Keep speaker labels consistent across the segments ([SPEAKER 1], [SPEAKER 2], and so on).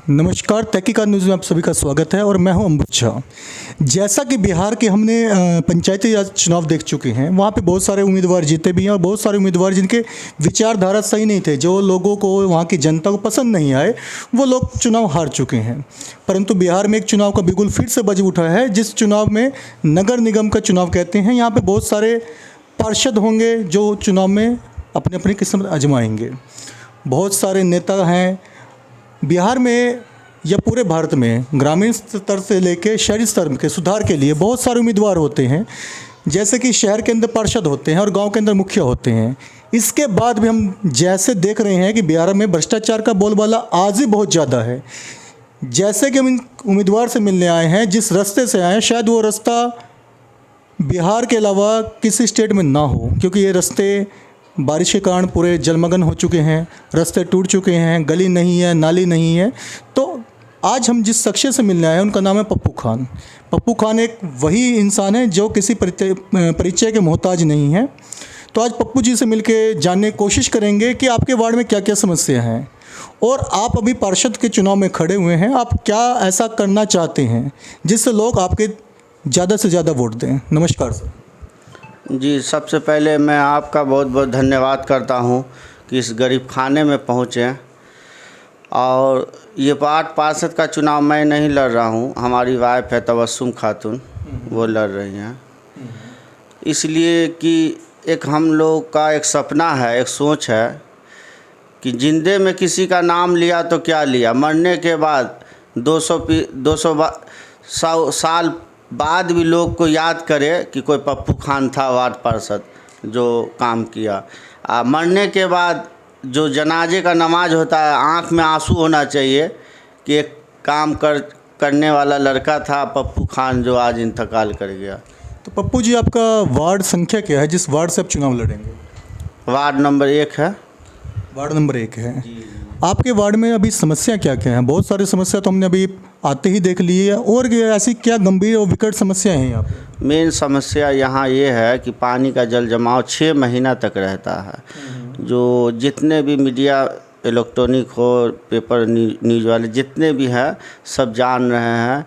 [SPEAKER 1] नमस्कार, तहकीकात न्यूज़ में आप सभी का स्वागत है और मैं हूं अमृत शाह। जैसा कि बिहार के हमने पंचायती राज चुनाव देख चुके हैं, वहां पे बहुत सारे उम्मीदवार जीते भी हैं और बहुत सारे उम्मीदवार जिनके विचारधारा सही नहीं थे, जो लोगों को, वहां की जनता को पसंद नहीं आए, वो लोग चुनाव हार चुके हैं। परंतु बिहार में एक चुनाव का बिगुल फिर से बज उठा है, जिस चुनाव में नगर निगम का चुनाव कहते हैं। यहाँ पर बहुत सारे पार्षद होंगे जो चुनाव में अपनी अपनी किस्मत आजमाएंगे। बहुत सारे नेता हैं बिहार में या पूरे भारत में। ग्रामीण स्तर से लेकर शहरी स्तर के सुधार के लिए बहुत सारे उम्मीदवार होते हैं, जैसे कि शहर के अंदर पार्षद होते हैं और गांव के अंदर मुखिया होते हैं। इसके बाद भी हम जैसे देख रहे हैं कि बिहार में भ्रष्टाचार का बोलबाला आज ही बहुत ज़्यादा है। जैसे कि हम इन उम्मीदवार से मिलने आए हैं, जिस रास्ते से आए हैं, शायद वो रास्ता बिहार के अलावा किसी स्टेट में ना हो, क्योंकि ये रास्ते बारिश के कारण पूरे जलमग्न हो चुके हैं, रास्ते टूट चुके हैं, गली नहीं है, नाली नहीं है। तो आज हम जिस शख्सियत से मिलने आए हैं उनका नाम है पप्पू खान। पप्पू खान एक वही इंसान है जो किसी परिचय के मोहताज नहीं है। तो आज पप्पू जी से मिलके जानने की कोशिश करेंगे कि आपके वार्ड में क्या क्या समस्या हैं और आप अभी पार्षद के चुनाव में खड़े हुए हैं, आप क्या ऐसा करना चाहते हैं जिससे लोग आपके ज़्यादा से ज़्यादा वोट दें। नमस्कार सर।
[SPEAKER 2] जी, सबसे पहले मैं आपका बहुत बहुत धन्यवाद करता हूं कि इस गरीब खाने में पहुंचे। और ये वार्ड पार्षद का चुनाव मैं नहीं लड़ रहा हूं, हमारी वाइफ है तबस्सुम खातून, वो लड़ रही हैं। इसलिए कि एक हम लोग का एक सपना है, एक सोच है कि जिंदे में किसी का नाम लिया तो क्या लिया, मरने के बाद 200 साल बाद भी लोग को याद करे कि कोई पप्पू खान था वार्ड पार्षद जो काम किया। मरने के बाद जो जनाजे का नमाज होता है, आँख में आंसू होना चाहिए कि एक काम करने वाला लड़का था पप्पू खान जो आज इंतकाल कर गया।
[SPEAKER 1] तो पप्पू जी, आपका वार्ड संख्या क्या है जिस वार्ड से आप चुनाव लड़ेंगे?
[SPEAKER 2] वार्ड नंबर 1 है।
[SPEAKER 1] वार्ड नंबर 1 है। आपके वार्ड में अभी समस्या क्या क्या है? बहुत सारी समस्या तो हमने अभी आते ही देख ली है, और ऐसी क्या गंभीर और विकट समस्या है यहाँ पे?
[SPEAKER 2] मेन समस्या यहाँ ये है कि पानी का जल जमाव 6 महीना तक रहता है। जो जितने भी मीडिया, इलेक्ट्रॉनिक हो, पेपर न्यूज़ वाले जितने भी हैं, सब जान रहे हैं।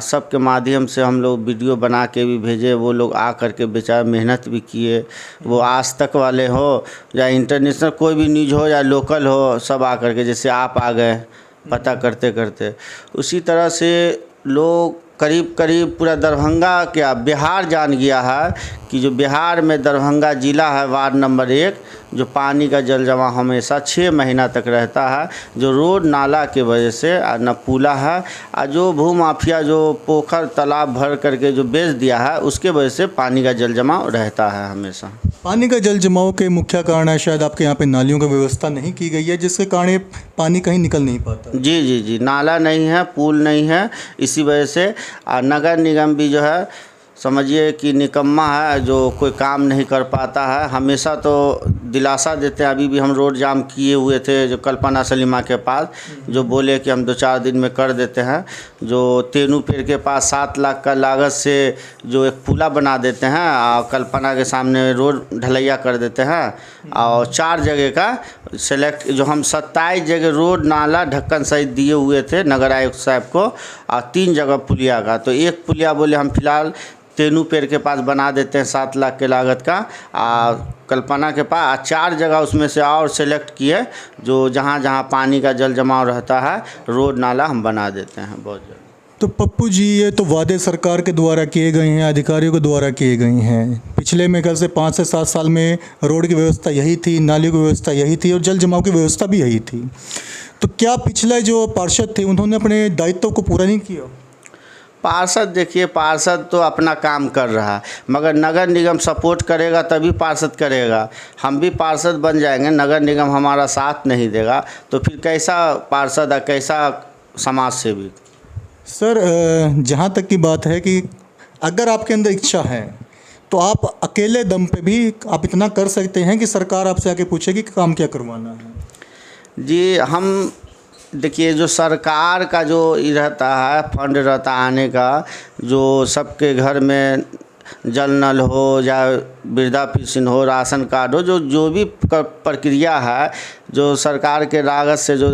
[SPEAKER 2] सबके माध्यम से हम लोग वीडियो बना के भी भेजे, वो लोग आ करके बेचारे मेहनत भी किए। वो आज तक वाले हो या इंटरनेशनल कोई भी न्यूज़ हो या लोकल हो, सब आ करके, जैसे आप आ गए पता करते करते, उसी तरह से लोग करीब करीब पूरा दरभंगा क्या बिहार जान गया है कि जो बिहार में दरभंगा ज़िला है, वार्ड नंबर 1, जो पानी का जल जमा हमेशा 6 महीना तक रहता है, जो रोड नाला के वजह से न पुला है, और जो भू माफिया जो पोखर तालाब भर करके जो बेच दिया है, उसके वजह से पानी का जल जमाव रहता है हमेशा।
[SPEAKER 1] पानी का जल जमाव के मुख्य कारण है शायद आपके यहाँ पे नालियों की व्यवस्था नहीं की गई है, जिसके कारण पानी कहीं निकल नहीं पाता।
[SPEAKER 2] जी जी जी, नाला नहीं है, पुल नहीं है, इसी वजह से। नगर निगम भी जो है समझिए कि निकम्मा है, जो कोई काम नहीं कर पाता है। हमेशा तो दिलासा देते हैं, अभी भी हम रोड जाम किए हुए थे जो कल्पना सलीमा के पास, जो बोले कि हम 2-4 दिन में कर देते हैं। जो तेनू पेड़ के पास 7 लाख का लागत से जो एक पुला बना देते हैं और कल्पना के सामने रोड ढलैया कर देते हैं, और 4 जगह का सेलेक्ट, जो हम 27 जगह रोड नाला ढक्कन सहित दिए हुए थे नगर आयुक्त साहब को, और 3 जगह पुलिया का। तो एक पुलिया बोले हम फिलहाल तेनू पेड़ के पास बना देते हैं 7 लाख के लागत का, कल्पना के पास 4 जगह उसमें से और सेलेक्ट किए, जो जहाँ जहाँ पानी का जल जमाव रहता है रोड नाला हम बना देते हैं बहुत जल्द।
[SPEAKER 1] तो पप्पू जी, ये तो वादे सरकार के द्वारा किए गए हैं, अधिकारियों के द्वारा किए गए हैं। पिछले में कल से 5 से 7 साल में रोड की व्यवस्था यही थी, नालियों की व्यवस्था यही थी और जल जमाव की व्यवस्था भी यही थी। तो क्या पिछले जो पार्षद थे उन्होंने अपने दायित्व को पूरा नहीं किया?
[SPEAKER 2] पार्षद, देखिए पार्षद तो अपना काम कर रहा है, मगर नगर निगम सपोर्ट करेगा तभी पार्षद करेगा। हम भी पार्षद बन जाएंगे, नगर निगम हमारा साथ नहीं देगा तो फिर कैसा पार्षद है, कैसा समाज सेवी?
[SPEAKER 1] सर, जहाँ तक की बात है कि अगर आपके अंदर इच्छा है तो आप अकेले दम पे भी आप इतना कर सकते हैं कि सरकार आपसे आके पूछेगी कि काम क्या करवाना है।
[SPEAKER 2] जी, हम देखिए जो सरकार का जो रहता है फंड रहता है आने का, जो सबके घर में जल नल हो या वृद्धा पेंशन हो, राशन कार्ड हो, जो भी प्रक्रिया है जो सरकार के रागत से जो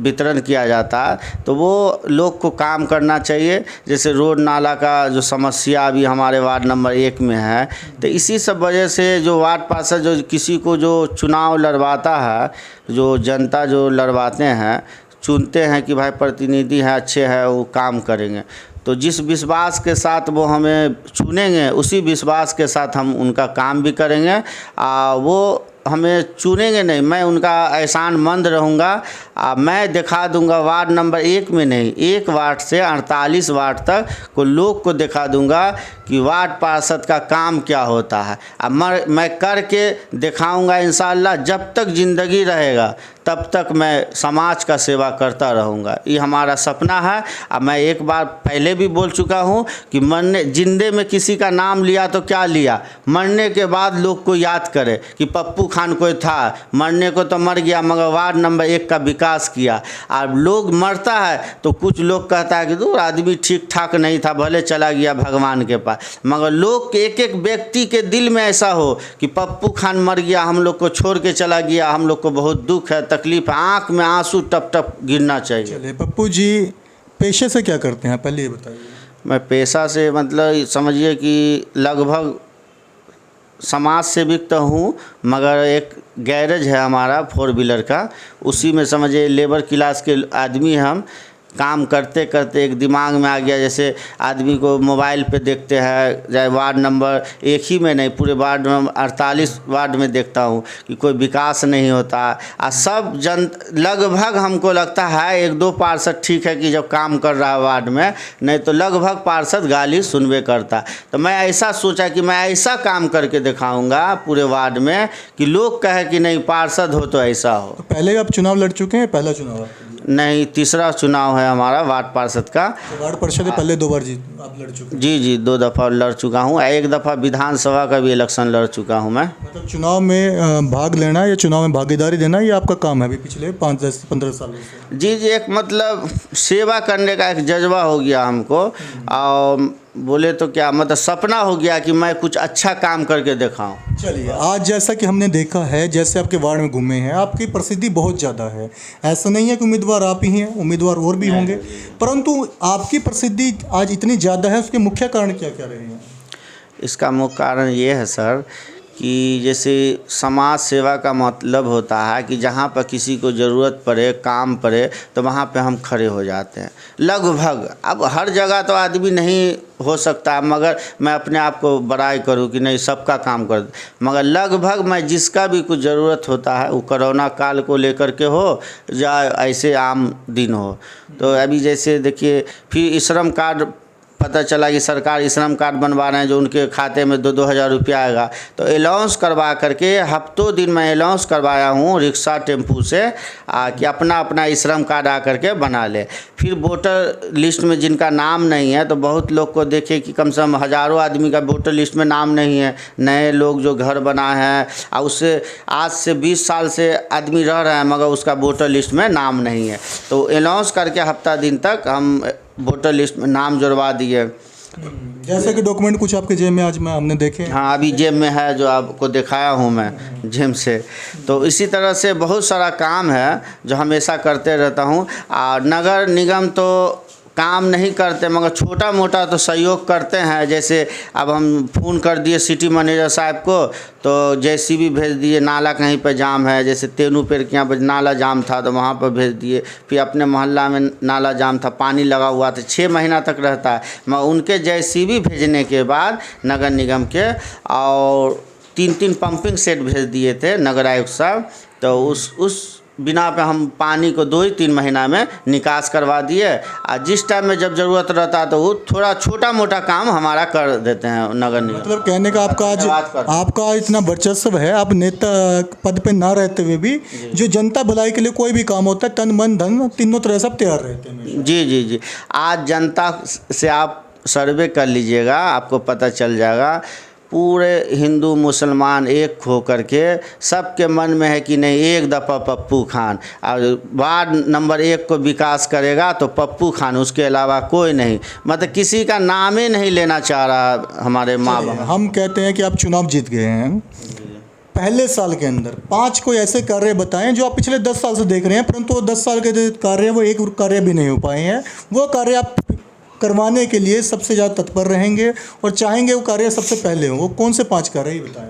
[SPEAKER 2] वितरण किया जाता है, तो वो लोग को काम करना चाहिए। जैसे रोड नाला का जो समस्या अभी हमारे वार्ड नंबर 1 में है, तो इसी सब वजह से जो वार्ड पार्षद जो किसी को जो चुनाव लड़वाता है, जो जनता जो लड़वाते हैं, चुनते हैं कि भाई प्रतिनिधि है, अच्छे हैं, वो काम करेंगे, तो जिस विश्वास के साथ वो हमें चुनेंगे उसी विश्वास के साथ हम उनका काम भी करेंगे। वो हमें चुनेंगे नहीं, मैं उनका एहसानमंद रहूँगा। मैं दिखा दूंगा वार्ड नंबर 1 में नहीं, 1 वार्ड से 48 वार्ड तक को लोग को दिखा दूंगा कि वार्ड पार्षद का काम क्या होता है। अब मैं करके दिखाऊंगा इंशाअल्लाह। जब तक ज़िंदगी रहेगा तब तक मैं समाज का सेवा करता रहूँगा, ये हमारा सपना है। अब मैं एक बार पहले भी बोल चुका हूँ कि मरने जिंदे में किसी का नाम लिया तो क्या लिया, मरने के बाद लोग को याद करे कि पप्पू खान कोई था, मरने को तो मर गया मगर वार्ड नंबर 1 का विकास किया। और लोग मरता है तो कुछ लोग कहता है कि दूर आदमी ठीक ठाक नहीं था, भले चला गया भगवान के पास, मगर लोग के एक व्यक्ति के दिल में ऐसा हो कि पप्पू खान मर गया, हम लोग को छोड़ के चला गया, हम लोग को बहुत दुख है, तकलीफ है, आँख में आंसू टप टप गिरना चाहिए।
[SPEAKER 1] चलिए पप्पू जी पेशे से क्या करते हैं पहले ये बताइए।
[SPEAKER 2] मैं पेशा से मतलब समझिए कि लगभग समाज सेविक तो हूँ, मगर एक गैरेज है हमारा 4 व्हीलर का, उसी में समझिए लेबर क्लास के आदमी हम काम करते करते एक दिमाग में आ गया। जैसे आदमी को मोबाइल पे देखते हैं, चाहे वार्ड नंबर 1 ही में नहीं, पूरे वार्ड नंबर 48 वार्ड में देखता हूँ कि कोई विकास नहीं होता। और सब लगभग हमको लगता है 1-2 पार्षद ठीक है कि जब काम कर रहा है वार्ड में, नहीं तो लगभग पार्षद गाली सुनबे करता। तो मैं ऐसा सोचा कि मैं ऐसा काम करके दिखाऊंगा पूरे वार्ड में कि लोग कहे कि नहीं पार्षद हो तो ऐसा हो।
[SPEAKER 1] तो पहले आप चुनाव लड़ चुके हैं, पहला चुनाव आपका?
[SPEAKER 2] नहीं, तीसरा चुनाव है हमारा वार्ड पार्षद का।
[SPEAKER 1] तो वार्ड पार्षद पहले 2 बार आप लड़ चुके हैं?
[SPEAKER 2] जी 2 दफ़ा लड़ चुका हूँ, 1 दफ़ा विधानसभा का भी इलेक्शन लड़ चुका हूँ मैं।
[SPEAKER 1] मतलब चुनाव में भाग लेना या चुनाव में भागीदारी देना ये आपका काम है अभी पिछले 5-10-15 सालों से?
[SPEAKER 2] जी एक मतलब सेवा करने का एक जज्बा हो गया हमको, और बोले तो क्या मतलब सपना हो गया कि मैं कुछ अच्छा काम करके दिखाऊं।
[SPEAKER 1] चलिए आज जैसा कि हमने देखा है, जैसे आपके वार्ड में घूमे हैं, आपकी प्रसिद्धि बहुत ज़्यादा है। ऐसा नहीं है कि उम्मीदवार आप ही हैं, उम्मीदवार और भी होंगे, परंतु आपकी प्रसिद्धि आज इतनी ज़्यादा है, उसके मुख्य कारण क्या क्या रहे हैं?
[SPEAKER 2] इसका मुख्य कारण ये है सर कि जैसे समाज सेवा का मतलब होता है कि जहाँ पर किसी को ज़रूरत पड़े, काम पड़े, तो वहाँ पे हम खड़े हो जाते हैं लगभग। अब हर जगह तो आदमी नहीं हो सकता, मगर मैं अपने आप को बड़ाई करूँ कि नहीं सबका काम कर, मगर लगभग मैं जिसका भी कुछ ज़रूरत होता है, वो कोरोना काल को लेकर के हो या ऐसे आम दिन हो। तो अभी जैसे देखिए फिर श्रम कार्ड पता चला कि सरकार श्रम कार्ड बनवा रहे हैं जो उनके खाते में 2-2 हज़ार रुपया आएगा, तो अलाउंस करवा करके हफ्तों दिन मैं अलाउंस करवाया हूँ रिक्शा टेम्पू से कि अपना अपना श्रम कार्ड आ करके बना ले। फिर वोटर लिस्ट में जिनका नाम नहीं है, तो बहुत लोग को देखे कि कम से कम हज़ारों आदमी का वोटर लिस्ट में नाम नहीं है, नए लोग जो घर बना है और उससे आज से 20 साल से आदमी रह रहे हैं मगर उसका वोटर लिस्ट में नाम नहीं है, तो अलाउंस करके हफ्ता दिन तक हम वोटर लिस्ट में नाम जुड़वा दिए।
[SPEAKER 1] जैसे कि डॉक्यूमेंट कुछ आपके जेब में आज में हमने देखे।
[SPEAKER 2] हाँ अभी जेब में है जो आपको दिखाया हूँ मैं जेब से। तो इसी तरह से बहुत सारा काम है जो हमेशा करते रहता हूँ। और नगर निगम तो काम नहीं करते मगर छोटा मोटा तो सहयोग करते हैं। जैसे अब हम फ़ोन कर दिए सिटी मैनेजर साहब को, तो जेसीबी भेज दिए, नाला कहीं पर जाम है, जैसे तेनू पेड़ के यहाँ पर नाला जाम था तो वहाँ पर भेज दिए। फिर अपने मोहल्ला में नाला जाम था, पानी लगा हुआ था, 6 महीना तक रहता है, मगर उनके जेसीबी भेजने के बाद नगर निगम के और 3-3 पंपिंग सेट भेज दिए थे नगर आयुक्त साहब। तो उस बिना पे हम पानी को 2-3 महीना में निकास करवा दिए। और जिस टाइम में जब ज़रूरत रहता है तो वो थोड़ा छोटा मोटा काम हमारा कर देते हैं नगर निगम।
[SPEAKER 1] मतलब कहने का आपका आज आपका इतना वर्चस्व है, आप नेता पद पे ना रहते हुए भी जो जनता भलाई के लिए कोई भी काम होता है तन मन धन तीनों तरह सब तैयार रहते हैं।
[SPEAKER 2] जी आज जनता से आप सर्वे कर लीजिएगा, आपको पता चल जाएगा। पूरे हिंदू मुसलमान एक हो करके सबके मन में है कि नहीं एक दफ़ा पप्पू खान, और वार्ड नंबर 1 को विकास करेगा तो पप्पू खान, उसके अलावा कोई नहीं, मतलब किसी का नाम ही नहीं लेना चाह रहा हमारे माँ बाप।
[SPEAKER 1] हम कहते हैं कि आप चुनाव जीत गए हैं, पहले साल के अंदर 5 कोई ऐसे कार्य बताएं जो आप पिछले 10 साल से देख रहे हैं, परंतु वो 10 साल के जो कार्य हैं वो एक कार्य भी नहीं हो पाए हैं। वो कार्य आप करवाने के लिए सबसे ज़्यादा तत्पर रहेंगे और चाहेंगे वो कार्य सबसे पहले हो। वो कौन से 5 कार्य ही बताएं?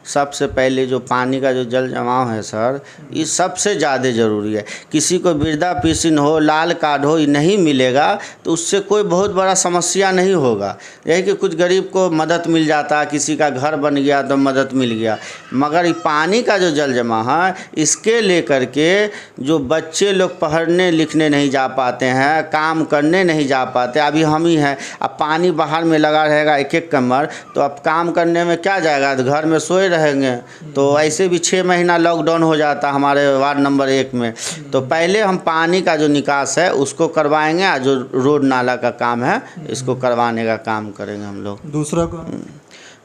[SPEAKER 2] सबसे पहले जो पानी का जो जल जमाव है सर, ये सबसे ज़्यादा ज़रूरी है। किसी को वृद्धा पेंशन हो, लाल कार्ड हो, ये नहीं मिलेगा तो उससे कोई बहुत बड़ा समस्या नहीं होगा। यही कि कुछ गरीब को मदद मिल जाता, किसी का घर बन गया तो मदद मिल गया, मगर ये पानी का जो जल जमाव है इसके लेकर के जो बच्चे लोग पढ़ने लिखने नहीं जा पाते हैं, काम करने नहीं जा पाते, अभी हम ही हैं, अब पानी बाहर में लगा रहेगा एक कमर, तो अब काम करने में क्या जाएगा, घर में सोए रहेंगे। तो ऐसे भी 6 महीना लॉकडाउन हो जाता हमारे वार्ड नंबर 1 में। तो पहले हम पानी का जो निकास है उसको करवाएंगे, और जो रोड नाला का काम है इसको करवाने का काम करेंगे हम लोग।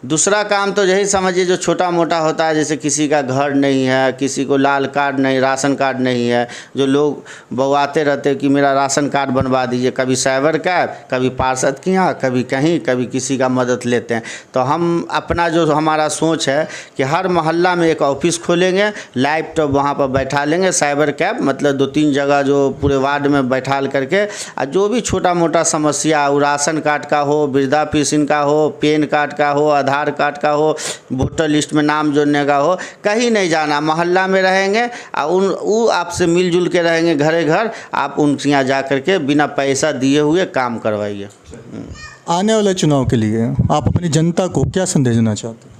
[SPEAKER 2] दूसरा काम तो यही समझिए जो छोटा मोटा होता है, जैसे किसी का घर नहीं है, किसी को लाल कार्ड नहीं, राशन कार्ड नहीं है, जो लोग बवाते रहते कि मेरा राशन कार्ड बनवा दीजिए, कभी साइबर कैब, कभी पार्षद के यहाँ, कभी कहीं, कभी किसी का मदद लेते हैं। तो हम अपना जो हमारा सोच है कि हर मोहल्ला में एक ऑफिस खोलेंगे, लैपटॉप वहाँ पर बैठा लेंगे, साइबर कैब मतलब 2-3 जगह जो पूरे वार्ड में बैठा करके, और जो भी छोटा मोटा समस्या वो राशन कार्ड का हो, वृद्धा पेंशन का हो, पैन कार्ड का हो, आधार कार्ड का हो, वोटर लिस्ट में नाम जोड़ने का हो, कहीं नहीं जाना, मोहल्ला में रहेंगे और वो आपसे मिलजुल के रहेंगे, घरे घर आप उनके यहाँ जा कर के बिना पैसा दिए हुए काम करवाइए।
[SPEAKER 1] आने वाले चुनाव के लिए आप अपनी जनता को क्या संदेश देना चाहते हैं?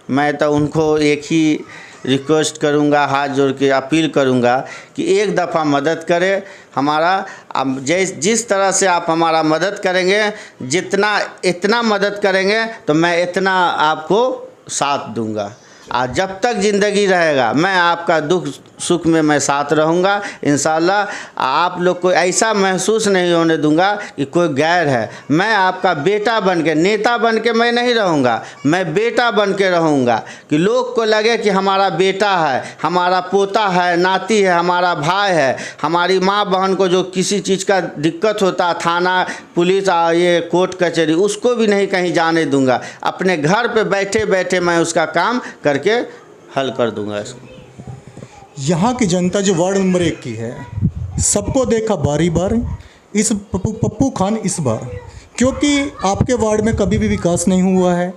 [SPEAKER 2] मैं तो उनको एक ही रिक्वेस्ट करूंगा, हाथ जोड़ के अपील करूंगा कि एक दफ़ा मदद करें हमारा। अब जिस तरह से आप हमारा मदद करेंगे, इतना मदद करेंगे तो मैं इतना आपको साथ दूंगा। और जब तक ज़िंदगी रहेगा मैं आपका दुख सुख में मैं साथ रहूँगा इंशाल्लाह। आप लोग को ऐसा महसूस नहीं होने दूंगा कि कोई गैर है। मैं आपका बेटा बन के, नेता बन के मैं नहीं रहूँगा, मैं बेटा बन के रहूँगा, कि लोग को लगे कि हमारा बेटा है, हमारा पोता है, नाती है, हमारा भाई है। हमारी माँ बहन को जो किसी चीज़ का दिक्कत होता, थाना पुलिस ये कोर्ट कचहरी, उसको भी नहीं कहीं जाने दूंगा। अपने घर पे बैठे बैठे मैं उसका काम करके हल कर दूंगा इसको।
[SPEAKER 1] यहाँ की जनता जो वार्ड नंबर 1 की है, सबको देखा बारी बार इस पप्पू खान इस बार, क्योंकि आपके वार्ड में कभी भी विकास नहीं हुआ है।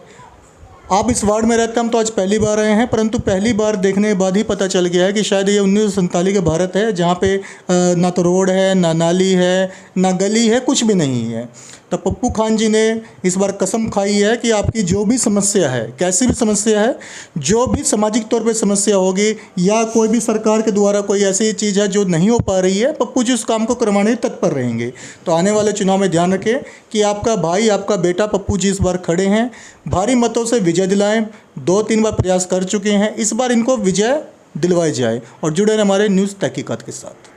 [SPEAKER 1] आप इस वार्ड में रहते, हम तो आज पहली बार आए हैं, परंतु पहली बार देखने के बाद ही पता चल गया है कि शायद ये 1947 का भारत है, जहाँ पे ना तो रोड है, ना नाली है, ना गली है, कुछ भी नहीं है। तो पप्पू खान जी ने इस बार कसम खाई है कि आपकी जो भी समस्या है, कैसी भी समस्या है, जो भी सामाजिक तौर पे समस्या होगी या कोई भी सरकार के द्वारा कोई ऐसी चीज़ है जो नहीं हो पा रही है, पप्पू जी उस काम को करवाने तत्पर रहेंगे। तो आने वाले चुनाव में ध्यान रखें कि आपका भाई, आपका बेटा पप्पू जी इस बार खड़े हैं, भारी मतों से विजय दिलाएं। 2-3 बार प्रयास कर चुके हैं, इस बार इनको विजय दिलवाई जाए। और जुड़े रहें हमारे न्यूज़ तहकीकात के साथ।